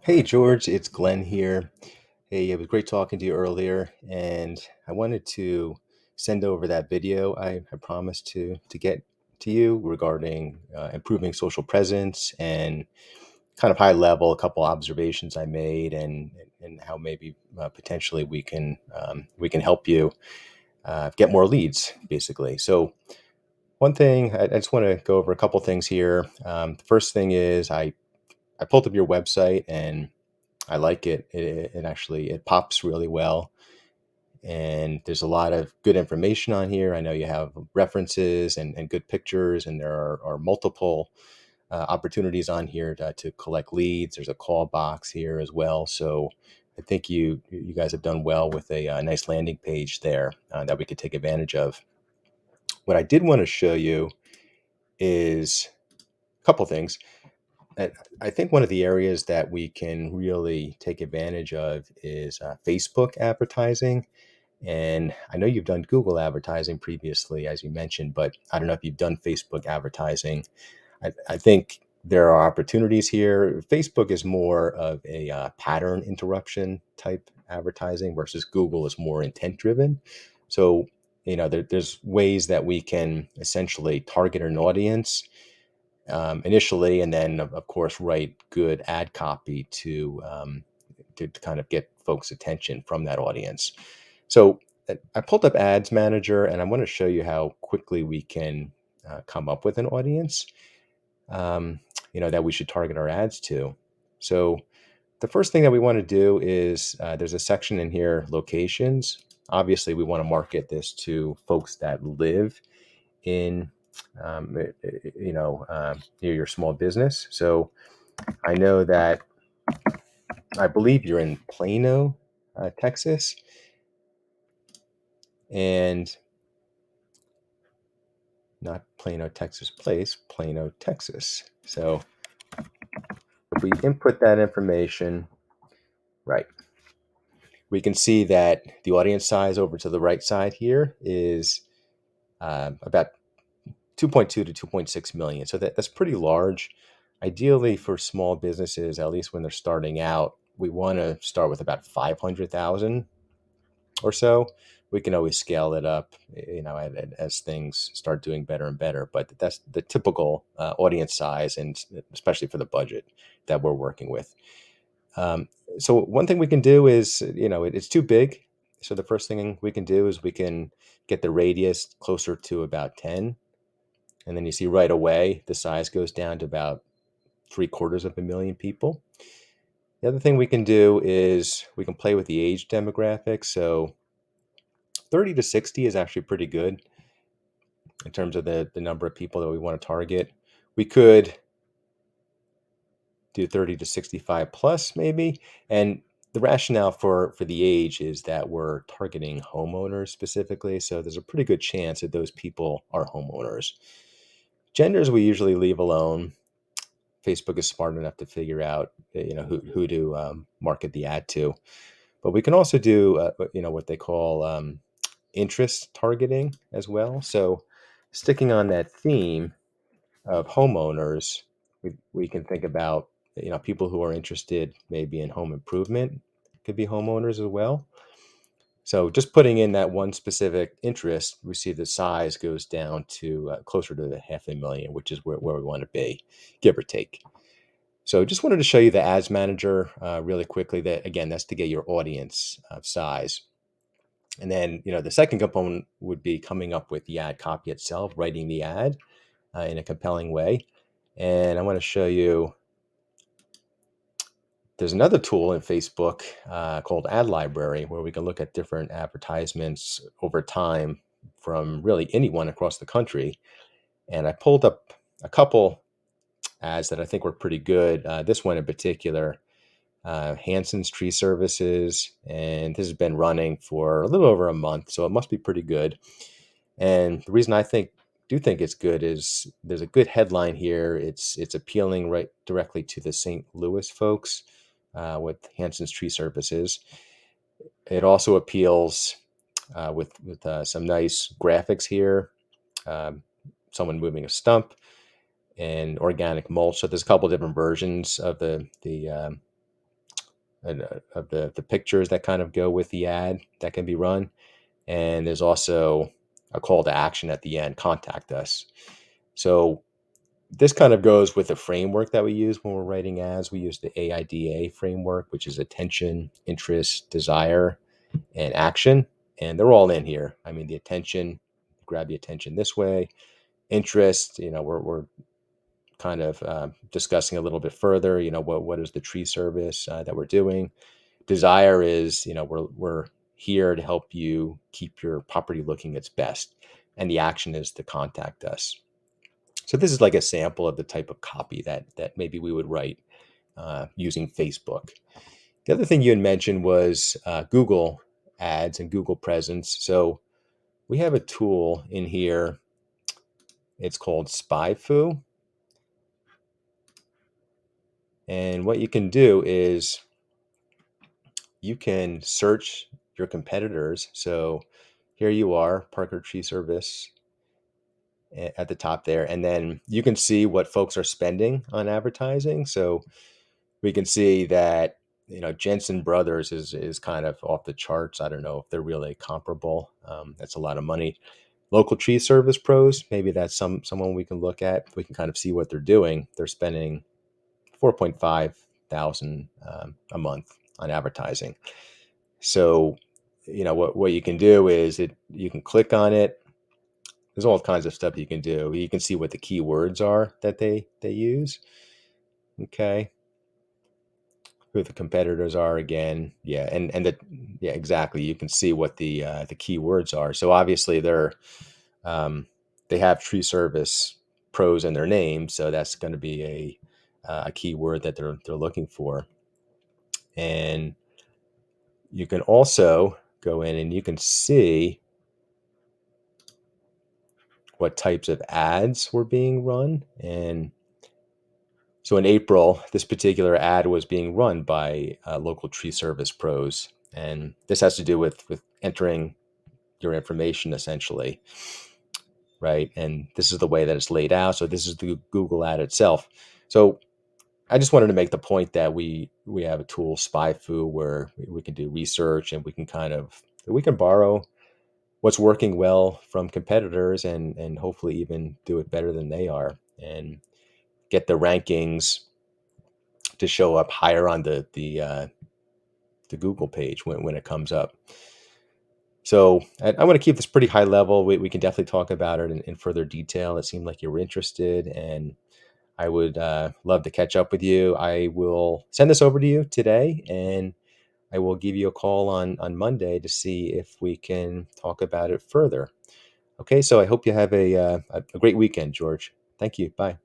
Hey George, it's Glenn here. Hey, it was great talking to you earlier, and I wanted to send over that video I promised to get to you regarding improving social presence and kind of high level, a couple observations I made, and how maybe potentially we can help you get more leads, basically. So one thing I just want to go over a couple things here. The first thing is I pulled up your website and I like it. It actually it pops really well, and there's a lot of good information on here. I know you have references and good pictures, and there are multiple opportunities on here to collect leads. There's a call box here as well. So I think you guys have done well with a nice landing page there that we could take advantage of. What I did want to show you is a couple things. And I think one of the areas that we can really take advantage of is Facebook advertising. And I know you've done Google advertising previously, as you mentioned, but I don't know if you've done Facebook advertising. I think there are opportunities here. Facebook is more of a pattern interruption type advertising versus Google is more intent driven. So, there's ways that we can essentially target an audience initially, and then of course write good ad copy to kind of get folks' attention from that audience. So I pulled up Ads Manager, and I want to show you how quickly we can come up with an audience, um, that we should target our ads to. So the first thing that we want to do is there's a section in here, locations. Obviously, we want to market this to folks that live in near your small business. So I know that I believe you're in Plano, Texas, and not Plano, Texas Place, Plano, Texas. So if we input that information, right, we can see that the audience size over to the right side here is about 2.2 to 2.6 million. So that's pretty large. Ideally, for small businesses, at least when they're starting out, we want to start with about 500,000 or so. We can always scale it up, as things start doing better and better. But that's the typical audience size, and especially for the budget that we're working with. Um, so one thing we can do is, it's too big. So the first thing we can do is we can get the radius closer to about 10. And then you see right away the size goes down to about 750,000 people. The other thing we can do is we can play with the age demographic. So 30 to 60 is actually pretty good in terms of the number of people that we want to target. We could do 30 to 65 plus maybe. And the rationale for the age is that we're targeting homeowners specifically. So there's a pretty good chance that those people are homeowners. Genders we usually leave alone. Facebook is smart enough to figure out, who to market the ad to. But we can also do, what they call interest targeting as well. So sticking on that theme of homeowners, we can think about, people who are interested maybe in home improvement could be homeowners as well. So just putting in that one specific interest, we see the size goes down to closer to 500,000, which is where we want to be, give or take. So just wanted to show you the Ads Manager really quickly. That again, that's to get your audience size. And then, the second component would be coming up with the ad copy itself, writing the ad in a compelling way. And I want to show you, there's another tool in Facebook called Ad Library, where we can look at different advertisements over time from really anyone across the country. And I pulled up a couple ads that I think were pretty good. This one in particular, Hanson's Tree Services, and this has been running for a little over a month, so it must be pretty good. And the reason I think it's good is there's a good headline here. It's appealing right directly to the St. Louis folks with Hanson's Tree Services. It also appeals with some nice graphics here. Um, Someone moving a stump and organic mulch. So there's a couple different versions of the of the pictures that kind of go with the ad that can be run. And there's also a call to action at the end, contact us. So this kind of goes with the framework that we use when we're writing ads. We use the AIDA framework, which is attention, interest, desire, and action. And they're all in here. I mean, the attention, grab the attention this way. Interest, we're kind of discussing a little bit further, what is the tree service that we're doing. Desire is, we're here to help you keep your property looking its best. And the action is to contact us. So this is like a sample of the type of copy that maybe we would write using Facebook. The other thing you had mentioned was Google Ads and Google Presence. So we have a tool in here. It's called SpyFu. And what you can do is you can search your competitors. So here you are, Parker Tree Service at the top there. And then you can see what folks are spending on advertising. So we can see that, Jensen Brothers is kind of off the charts. I don't know if they're really comparable. That's a lot of money. Local Tree Service Pros, maybe that's someone we can look at. We can kind of see what they're doing. They're spending 4.5 thousand a month on advertising. So, what you can do is you can click on it. There's all kinds of stuff you can do. You can see what the keywords are that they use. Okay. Who the competitors are again. Yeah. Yeah, exactly. You can see what the keywords are. So obviously um, they have tree service pros in their name. So that's going to be a keyword that they're looking for. And you can also go in and you can see what types of ads were being run. And so in April, this particular ad was being run by local tree service pros. And this has to do with entering your information essentially, right? And this is the way that it's laid out. So this is the Google ad itself. So I just wanted to make the point that we have a tool, SpyFu, where we can do research and we can borrow what's working well from competitors and hopefully even do it better than they are and get the rankings to show up higher on the Google page when it comes up. So I want to keep this pretty high level. We can definitely talk about it in further detail. It seemed like you were interested, and I would love to catch up with you. I will send this over to you today, and I will give you a call on Monday to see if we can talk about it further. Okay, so I hope you have a great weekend, George. Thank you. Bye.